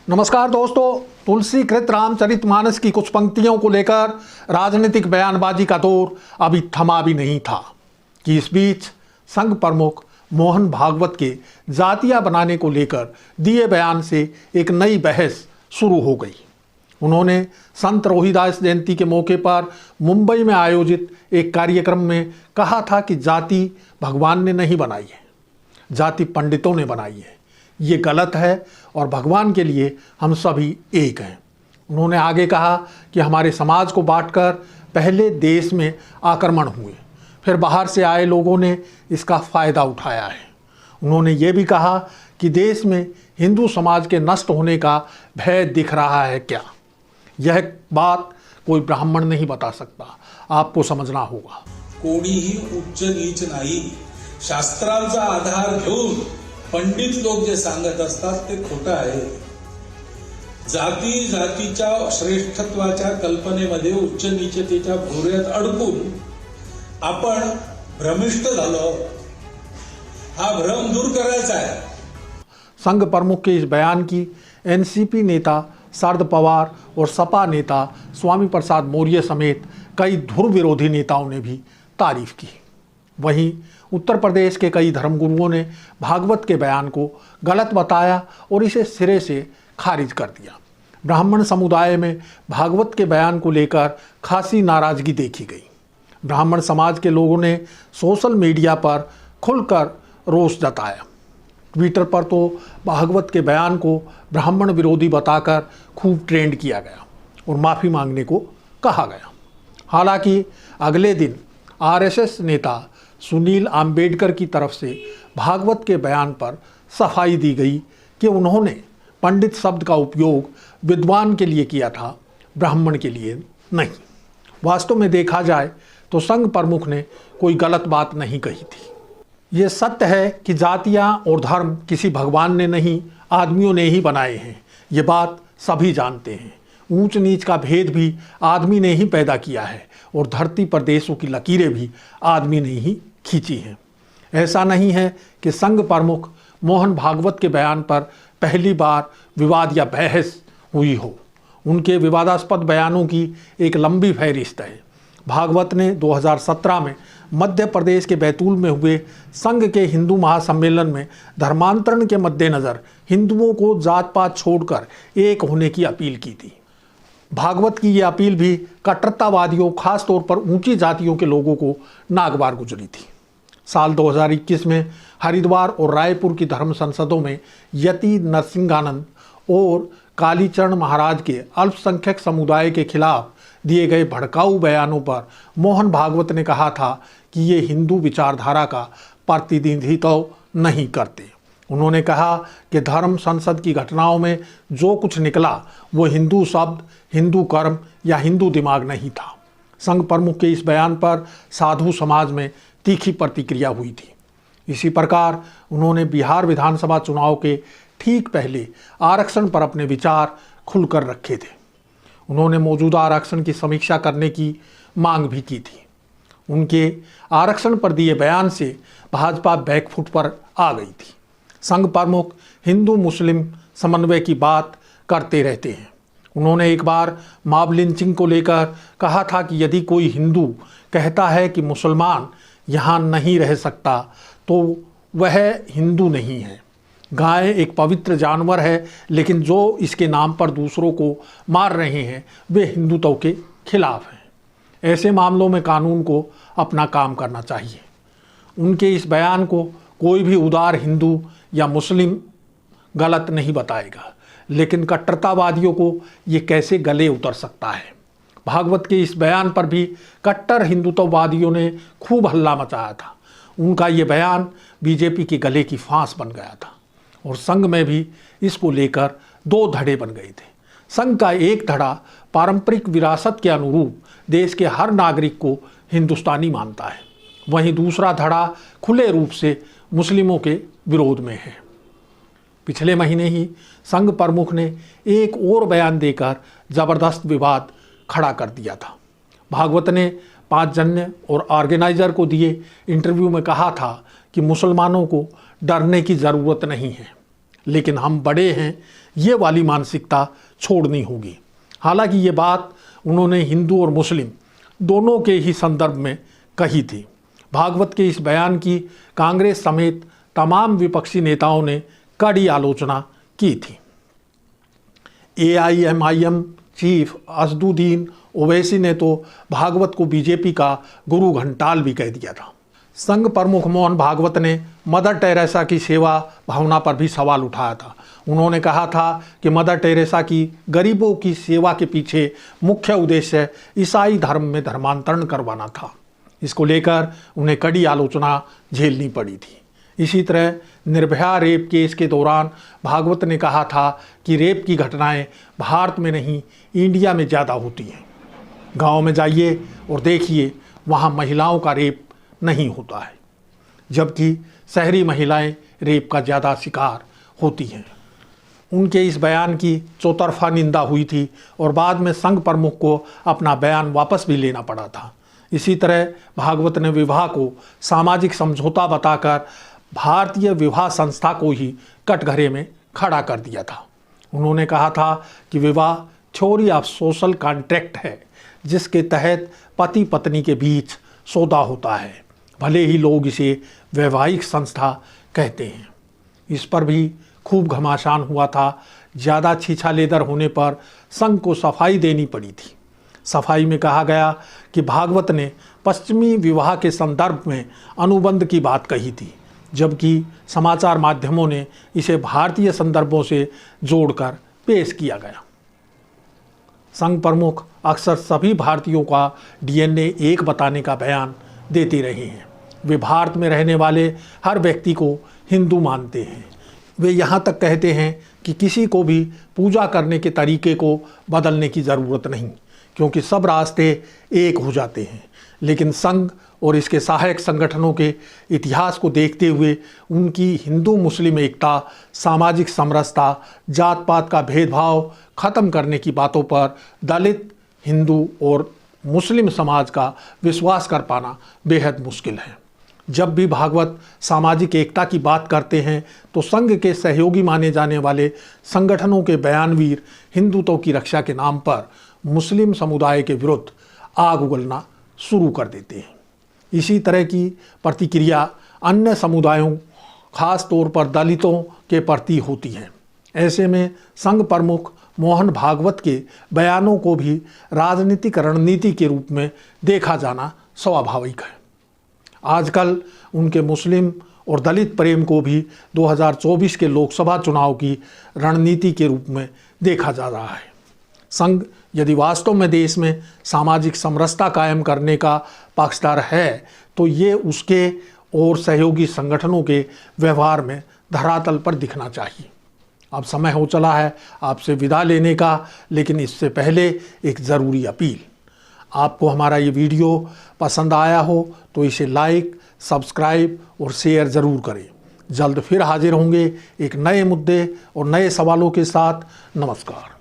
नमस्कार दोस्तों, तुलसीकृत रामचरितमानस की कुछ पंक्तियों को लेकर राजनीतिक बयानबाजी का दौर अभी थमा भी नहीं था कि इस बीच संघ प्रमुख मोहन भागवत के जातिया बनाने को लेकर दिए बयान से एक नई बहस शुरू हो गई। उन्होंने संत रोहिदास जयंती के मौके पर मुंबई में आयोजित एक कार्यक्रम में कहा था कि जाति भगवान ने नहीं बनाई है, जाति पंडितों ने बनाई है। ये गलत है और भगवान के लिए हम सभी एक हैं। उन्होंने आगे कहा कि हमारे समाज को बांटकर पहले देश में आक्रमण हुए, फिर बाहर से आए लोगों ने इसका फ़ायदा उठाया है। उन्होंने ये भी कहा कि देश में हिंदू समाज के नष्ट होने का भय दिख रहा है क्या? यह बात कोई ब्राह्मण नहीं बता सकता, आपको समझना होगा। कोणीही उच्च नीच नाही, शास्त्रांचा आधार घेऊन पंडित लोक जे सांगत असतात ते खोटं आहे। जाती जातीच्या श्रेष्ठत्वाच्या कल्पनेमध्ये उच्च नीचतेच्या भोवऱ्यात अडकून आपण भ्रमिष्ट झालो। हा भ्रम दूर करायचा आहे। संघ प्रमुख के इस बयान की एनसीपी नेता शरद पवार और सपा नेता स्वामी प्रसाद मौर्य समेत कई ध्रुव विरोधी नेताओं ने भी तारीफ की। वहीं उत्तर प्रदेश के कई धर्मगुरुओं ने भागवत के बयान को गलत बताया और इसे सिरे से खारिज कर दिया। ब्राह्मण समुदाय में भागवत के बयान को लेकर खासी नाराजगी देखी गई। ब्राह्मण समाज के लोगों ने सोशल मीडिया पर खुलकर रोष जताया। ट्विटर पर तो भागवत के बयान को ब्राह्मण विरोधी बताकर खूब ट्रेंड किया गया और माफ़ी मांगने को कहा गया। हालांकि अगले दिन आरएसएस नेता सुनील आम्बेडकर की तरफ से भागवत के बयान पर सफाई दी गई कि उन्होंने पंडित शब्द का उपयोग विद्वान के लिए किया था, ब्राह्मण के लिए नहीं। वास्तव में देखा जाए तो संघ प्रमुख ने कोई गलत बात नहीं कही थी। ये सत्य है कि जातियाँ और धर्म किसी भगवान ने नहीं, आदमियों ने ही बनाए हैं। ये बात सभी जानते हैं। ऊंच नीच का भेद भी आदमी ने ही पैदा किया है और धरती पर देशों की लकीरें भी आदमी ने ही खींची हैं। ऐसा नहीं है कि संघ प्रमुख मोहन भागवत के बयान पर पहली बार विवाद या बहस हुई हो। उनके विवादास्पद बयानों की एक लंबी फहरिस्त है। भागवत ने 2017 में मध्य प्रदेश के बैतूल में हुए संघ के हिंदू महासम्मेलन में धर्मांतरण के मद्देनज़र हिंदुओं को जात पात छोड़कर एक होने की अपील की थी। भागवत की ये अपील भी कट्टरतावादियों, खास तौर पर ऊंची जातियों के लोगों को नागवार गुजरी थी। साल 2021 में हरिद्वार और रायपुर की धर्म संसदों में यति नरसिंहानंद और कालीचरण महाराज के अल्पसंख्यक समुदाय के खिलाफ दिए गए भड़काऊ बयानों पर मोहन भागवत ने कहा था कि ये हिंदू विचारधारा का प्रतिनिधित्व नहीं करते। उन्होंने कहा कि धर्म संसद की घटनाओं में जो कुछ निकला वो हिंदू शब्द, हिंदू कर्म या हिंदू दिमाग नहीं था। संघ प्रमुख के इस बयान पर साधु समाज में तीखी प्रतिक्रिया हुई थी। इसी प्रकार उन्होंने बिहार विधानसभा चुनाव के ठीक पहले आरक्षण पर अपने विचार खुलकर रखे थे। उन्होंने मौजूदा आरक्षण की समीक्षा करने की मांग भी की थी। उनके आरक्षण पर दिए बयान से भाजपा बैकफुट पर आ गई थी। संघ प्रमुख हिंदू मुस्लिम समन्वय की बात करते रहते हैं। उन्होंने एक बार मॉब लिंचिंग को लेकर कहा था कि यदि कोई हिंदू कहता है कि मुसलमान यहाँ नहीं रह सकता तो वह हिंदू नहीं है। गाय एक पवित्र जानवर है, लेकिन जो इसके नाम पर दूसरों को मार रहे हैं वे हिंदुत्व के खिलाफ हैं। ऐसे मामलों में कानून को अपना काम करना चाहिए। उनके इस बयान को कोई भी उदार हिंदू या मुस्लिम गलत नहीं बताएगा, लेकिन कट्टरतावादियों को ये कैसे गले उतर सकता है। भागवत के इस बयान पर भी कट्टर हिंदुत्ववादियों ने खूब हल्ला मचाया था। उनका ये बयान बीजेपी के गले की फांस बन गया था और संघ में भी इसको लेकर दो धड़े बन गए थे। संघ का एक धड़ा पारंपरिक विरासत के अनुरूप देश के हर नागरिक को हिंदुस्तानी मानता है, वहीं दूसरा धड़ा खुले रूप से मुस्लिमों के विरोध में है। पिछले महीने ही संघ प्रमुख ने एक और बयान देकर जबरदस्त विवाद खड़ा कर दिया था। भागवत ने 5 जन्य और ऑर्गेनाइजर को दिए इंटरव्यू में कहा था कि मुसलमानों को डरने की ज़रूरत नहीं है, लेकिन हम बड़े हैं, ये वाली मानसिकता छोड़नी होगी। हालांकि ये बात उन्होंने हिंदू और मुस्लिम दोनों के ही संदर्भ में कही थी। भागवत के इस बयान की कांग्रेस समेत तमाम विपक्षी नेताओं ने कड़ी आलोचना की थी। AIMIM चीफ असदुद्दीन ओवैसी ने तो भागवत को बीजेपी का गुरु घंटाल भी कह दिया था। संघ प्रमुख मोहन भागवत ने मदर टेरेसा की सेवा भावना पर भी सवाल उठाया था। उन्होंने कहा था कि मदर टेरेसा की गरीबों की सेवा के पीछे मुख्य उद्देश्य ईसाई धर्म में धर्मांतरण करवाना था। इसको लेकर उन्हें कड़ी आलोचना झेलनी पड़ी थी। इसी तरह निर्भया रेप केस के दौरान भागवत ने कहा था कि रेप की घटनाएं भारत में नहीं, इंडिया में ज़्यादा होती हैं। गांव में जाइए और देखिए, वहां महिलाओं का रेप नहीं होता है, जबकि शहरी महिलाएं रेप का ज़्यादा शिकार होती हैं। उनके इस बयान की चौतरफा निंदा हुई थी और बाद में संघ प्रमुख को अपना बयान वापस भी लेना पड़ा था। इसी तरह भागवत ने विवाह को सामाजिक समझौता बताकर भारतीय विवाह संस्था को ही कटघरे में खड़ा कर दिया था। उन्होंने कहा था कि विवाह थ्योरी ऑफ सोशल कॉन्ट्रैक्ट है, जिसके तहत पति पत्नी के बीच सौदा होता है, भले ही लोग इसे वैवाहिक संस्था कहते हैं। इस पर भी खूब घमासान हुआ था। ज़्यादा छीछालेदर होने पर संघ को सफाई देनी पड़ी थी। सफाई में कहा गया कि भागवत ने पश्चिमी विवाह के संदर्भ में अनुबंध की बात कही थी, जबकि समाचार माध्यमों ने इसे भारतीय संदर्भों से जोड़कर पेश किया गया। संघ प्रमुख अक्सर सभी भारतीयों का DNA एक बताने का बयान देते रहे हैं। वे भारत में रहने वाले हर व्यक्ति को हिंदू मानते हैं। वे यहाँ तक कहते हैं कि किसी को भी पूजा करने के तरीके को बदलने की ज़रूरत नहीं, क्योंकि सब रास्ते एक हो जाते हैं। लेकिन संघ और इसके सहायक संगठनों के इतिहास को देखते हुए उनकी हिंदू मुस्लिम एकता, सामाजिक समरसता, जात पात का भेदभाव खत्म करने की बातों पर दलित, हिंदू और मुस्लिम समाज का विश्वास कर पाना बेहद मुश्किल है। जब भी भागवत सामाजिक एकता की बात करते हैं तो संघ के सहयोगी माने जाने वाले संगठनों के बयानवीर हिंदुत्व की रक्षा के नाम पर मुस्लिम समुदाय के विरुद्ध आग उगलना शुरू कर देते हैं। इसी तरह की प्रतिक्रिया अन्य समुदायों, खास तौर पर दलितों के प्रति होती है। ऐसे में संघ प्रमुख मोहन भागवत के बयानों को भी राजनीतिक रणनीति के रूप में देखा जाना स्वाभाविक है। आजकल उनके मुस्लिम और दलित प्रेम को भी 2024 के लोकसभा चुनाव की रणनीति के रूप में देखा जा रहा है। संघ यदि वास्तव में देश में सामाजिक समरसता कायम करने का पक्षधर है तो ये उसके और सहयोगी संगठनों के व्यवहार में धरातल पर दिखना चाहिए। अब समय हो चला है आपसे विदा लेने का, लेकिन इससे पहले एक ज़रूरी अपील। आपको हमारा ये वीडियो पसंद आया हो तो इसे लाइक, सब्सक्राइब और शेयर ज़रूर करें। जल्द फिर हाजिर होंगे एक नए मुद्दे और नए सवालों के साथ। नमस्कार।